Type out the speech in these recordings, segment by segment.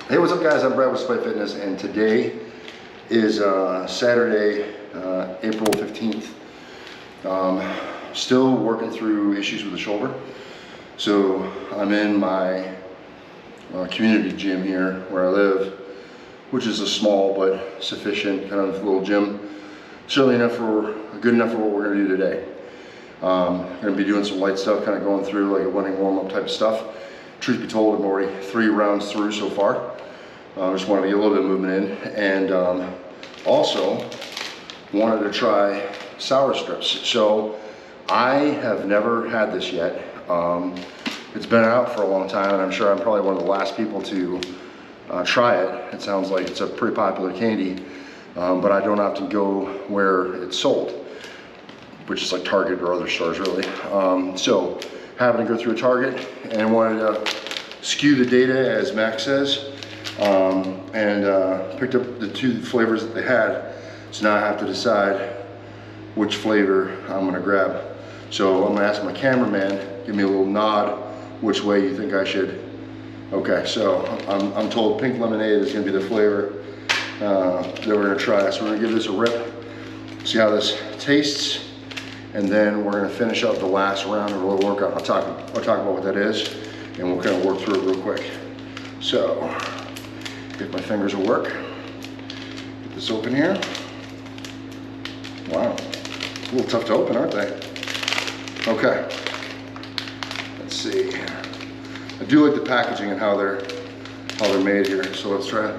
Hey, what's up guys? I'm Brad with Despite Fitness, and today is Saturday, April 15th. Still working through issues with the shoulder. So I'm in my community gym here where I live, which is a small but sufficient kind of little gym. Certainly good enough for what we're gonna do today. I'm gonna be doing some light stuff, kind of going through like a running warm-up type of stuff. Truth be told, I'm already 3 rounds through so far. Just wanted to get a little bit of movement in, and also wanted to try sour strips. So I have never had this yet. It's been out for a long time, and I'm sure I'm probably one of the last people to try it. It sounds like it's a pretty popular candy, but I don't often go where it's sold, which is like Target or other stores really. So happened to go through a Target and wanted to skew the data, as Max says, and picked up the 2 flavors that they had. So now I have to decide which flavor I'm gonna grab. So I'm gonna ask my cameraman, give me a little nod, which way you think I should. Okay, so I'm told pink lemonade is gonna be the flavor that we're gonna try. So we're gonna give this a rip, see how this tastes, and then we're gonna finish up the last round of a little workout. I'll talk about what that is, and we'll kind of work through it real quick. So, if my fingers will work, get this open here. Wow, it's a little tough to open, aren't they? Okay, let's see. I do like the packaging and how they're made here, so let's try it.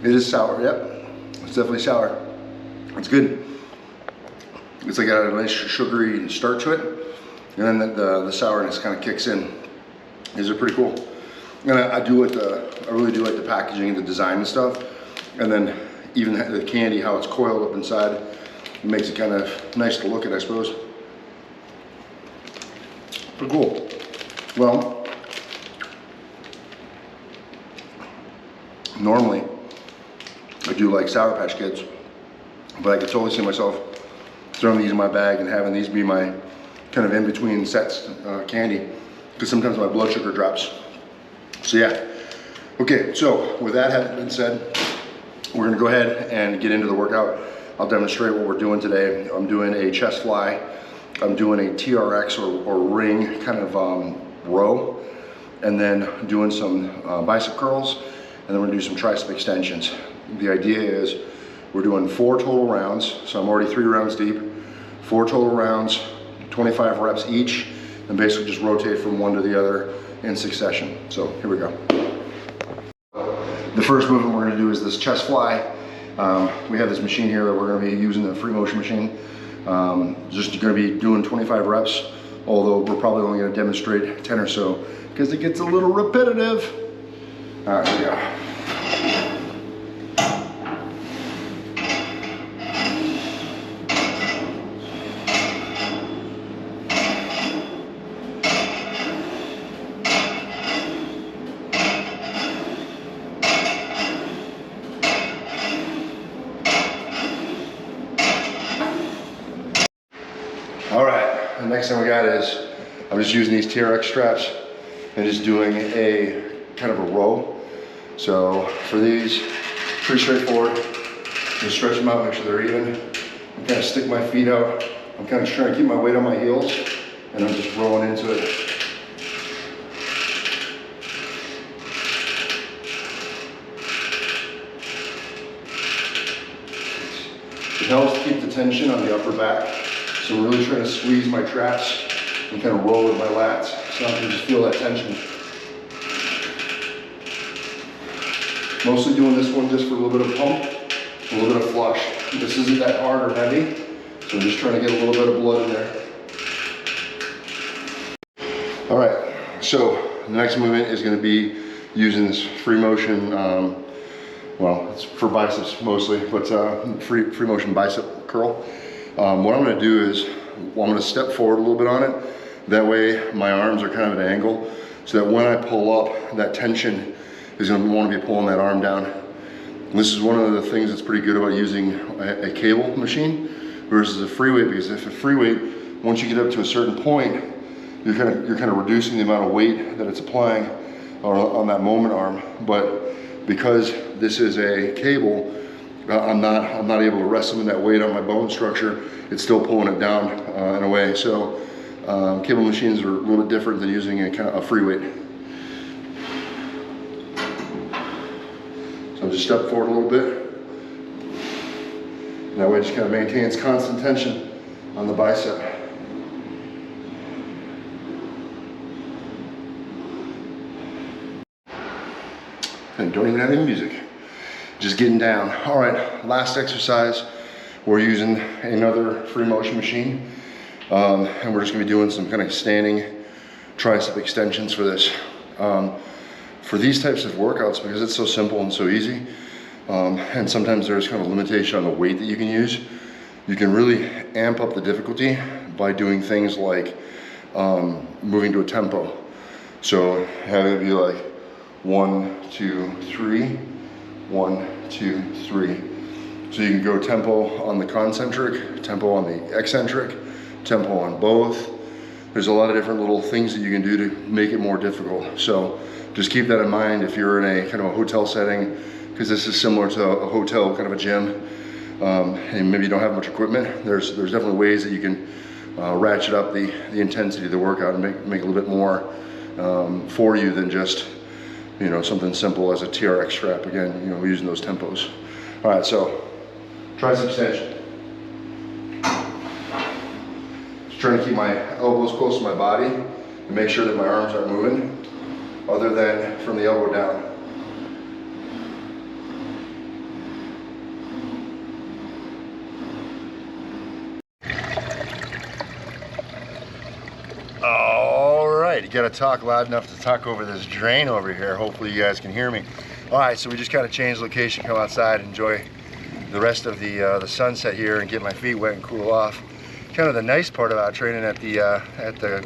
It is sour, yep. It's definitely sour. It's good. It's like got a nice sugary start to it, and then the sourness kind of kicks in. These are pretty cool. And I really do like the packaging and the design and stuff. And then even the candy, how it's coiled up inside, it makes it kind of nice to look at, I suppose. Pretty cool. Well, normally I do like Sour Patch Kids, but I could totally see myself throwing these in my bag and having these be my kind of in-between sets candy, because sometimes my blood sugar drops. So yeah. Okay, so with that having been said, we're gonna go ahead and get into the workout. I'll demonstrate what we're doing today. I'm doing a chest fly. I'm doing a TRX or ring kind of row, and then doing some bicep curls, and then we're gonna do some tricep extensions. The idea is we're doing 4 total rounds, so I'm already 3 rounds deep. 4 total rounds, 25 reps each, and basically just rotate from one to the other in succession. So here we go. The first movement we're gonna do is this chest fly. We have this machine here that we're gonna be using, the free motion machine. Just gonna be doing 25 reps, although we're probably only gonna demonstrate 10 or so, because it gets a little repetitive. All right, here we go. All right, the next thing we got is I'm just using these TRX straps and just doing a kind of a row. So for these, pretty straightforward. Just stretch them out, make sure they're even. I'm kind of stick my feet out. I'm kind of trying to keep my weight on my heels, and I'm just rolling into it. It helps keep the tension on the upper back. So I'm really trying to squeeze my traps and kind of roll with my lats, so I can just feel that tension. Mostly doing this one just for a little bit of pump, a little bit of flush. This isn't that hard or heavy, so I'm just trying to get a little bit of blood in there. All right, so the next movement is going to be using this free motion, well, it's for biceps mostly, but free motion bicep curl. What I'm going to do is, I'm going to step forward a little bit on it. That way my arms are kind of at an angle, so that when I pull up, that tension is going to want to be pulling that arm down. And this is one of the things that's pretty good about using a cable machine, versus a free weight, because if a free weight, once you get up to a certain point, you're kind of reducing the amount of weight that it's applying on that moment arm. But because this is a cable, I'm not able to rest some of that weight on my bone structure. It's still pulling it down in a way. So cable machines are a little bit different than using a free weight. So just step forward a little bit. And that way it just kind of maintains constant tension on the bicep. And don't even have any music. Just getting down. All right, last exercise. We're using another free motion machine. And we're just gonna be doing some kind of standing tricep extensions for this. For these types of workouts, because it's so simple and so easy, and sometimes there's kind of a limitation on the weight that you can use, you can really amp up the difficulty by doing things like moving to a tempo. So having it be like 1, 2, 3, 1, 2, 3. So you can go tempo on the concentric, tempo on the eccentric, tempo on both. There's a lot of different little things that you can do to make it more difficult. So just keep that in mind if you're in a kind of a hotel setting, because this is similar to a hotel, kind of a gym, and maybe you don't have much equipment. There's definitely ways that you can ratchet up the intensity of the workout and make it a little bit more for you than just, you know, something simple as a TRX strap. Again, you know, using those tempos. All right, so tricep extension. Just trying to keep my elbows close to my body and make sure that my arms aren't moving other than from the elbow down. All right, you gotta talk loud enough to talk over this drain over here. Hopefully you guys can hear me. All right, so we just gotta change location, come outside, enjoy the rest of the sunset here and get my feet wet and cool off. Kind of the nice part about training at the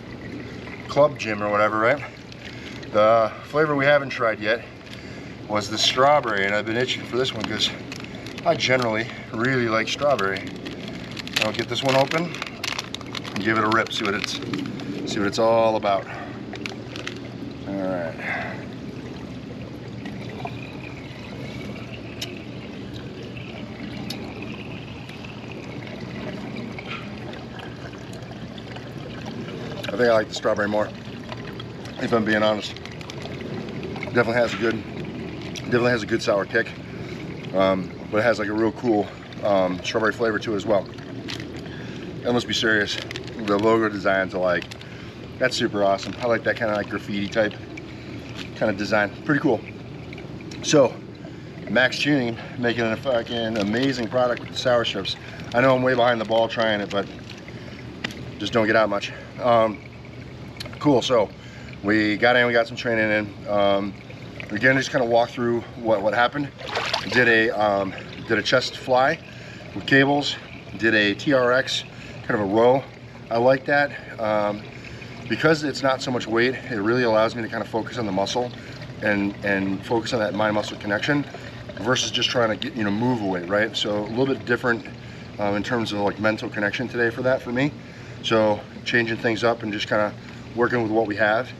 club gym or whatever, right? The flavor we haven't tried yet was the strawberry, and I've been itching for this one because I generally really like strawberry. I'll get this one open and give it a rip, see what it's all about. All right. I think I like the strawberry more, if I'm being honest. Definitely has a good sour kick, but it has like a real cool strawberry flavor to it as well. And let's be serious, the logo designs are like, that's super awesome. I like that kind of like graffiti type kind of design, pretty cool. So Max Tuning making a fucking amazing product with the sour strips. I know I'm way behind the ball trying it, but just don't get out much. Cool, so we got in, we got some training in. Again, just kind of walk through what happened. Did a chest fly with cables, did a TRX, kind of a row. I like that. Because it's not so much weight, it really allows me to kind of focus on the muscle and focus on that mind-muscle connection versus just trying to get, move away, right? So a little bit different in terms of like mental connection today for me. So changing things up and just kind of working with what we have.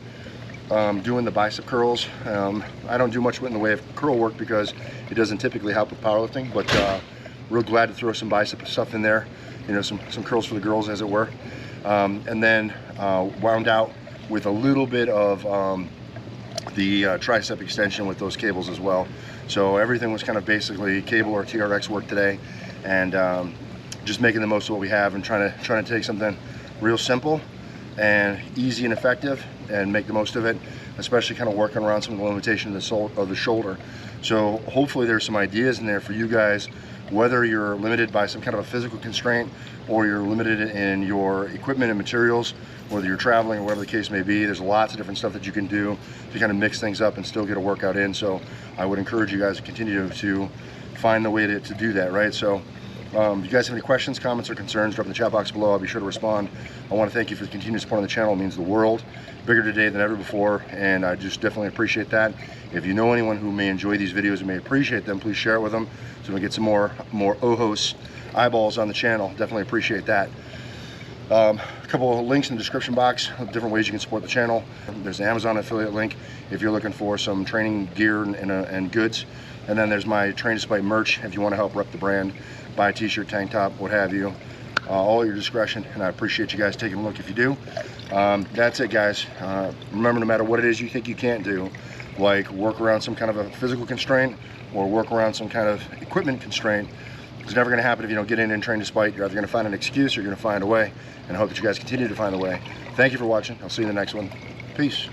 Doing the bicep curls. I don't do much in the way of curl work because it doesn't typically help with powerlifting, but real glad to throw some bicep stuff in there, some curls for the girls, as it were. And then wound out with a little bit of the tricep extension with those cables as well. So everything was kind of basically cable or TRX work today, and just making the most of what we have and trying to take something real simple and easy and effective and make the most of it, especially kind of working around some of the limitations of the shoulder. So hopefully there's some ideas in there for you guys, whether you're limited by some kind of a physical constraint or you're limited in your equipment and materials, whether you're traveling or whatever the case may be. There's lots of different stuff that you can do to kind of mix things up and still get a workout in. So I would encourage you guys to continue to find the way to do that, right? So if you guys have any questions, comments, or concerns, drop in the chat box below. I'll be sure to respond. I want to thank you for the continued support on the channel. It means the world. Bigger today than ever before, and I just definitely appreciate that. If you know anyone who may enjoy these videos and may appreciate them, please share it with them so we can get some more OHOS eyeballs on the channel. Definitely appreciate that. A couple of links in the description box of different ways you can support the channel. There's the Amazon affiliate link if you're looking for some training gear and goods. And then there's my Train Despite merch if you want to help rep the brand, buy a t-shirt, tank top, what have you. All at your discretion, and I appreciate you guys taking a look if you do. That's it, guys. Remember, no matter what it is you think you can't do, like work around some kind of a physical constraint or work around some kind of equipment constraint, it's never going to happen if you don't get in and train despite. You're either going to find an excuse or you're going to find a way, and I hope that you guys continue to find a way. Thank you for watching. I'll see you in the next one. Peace.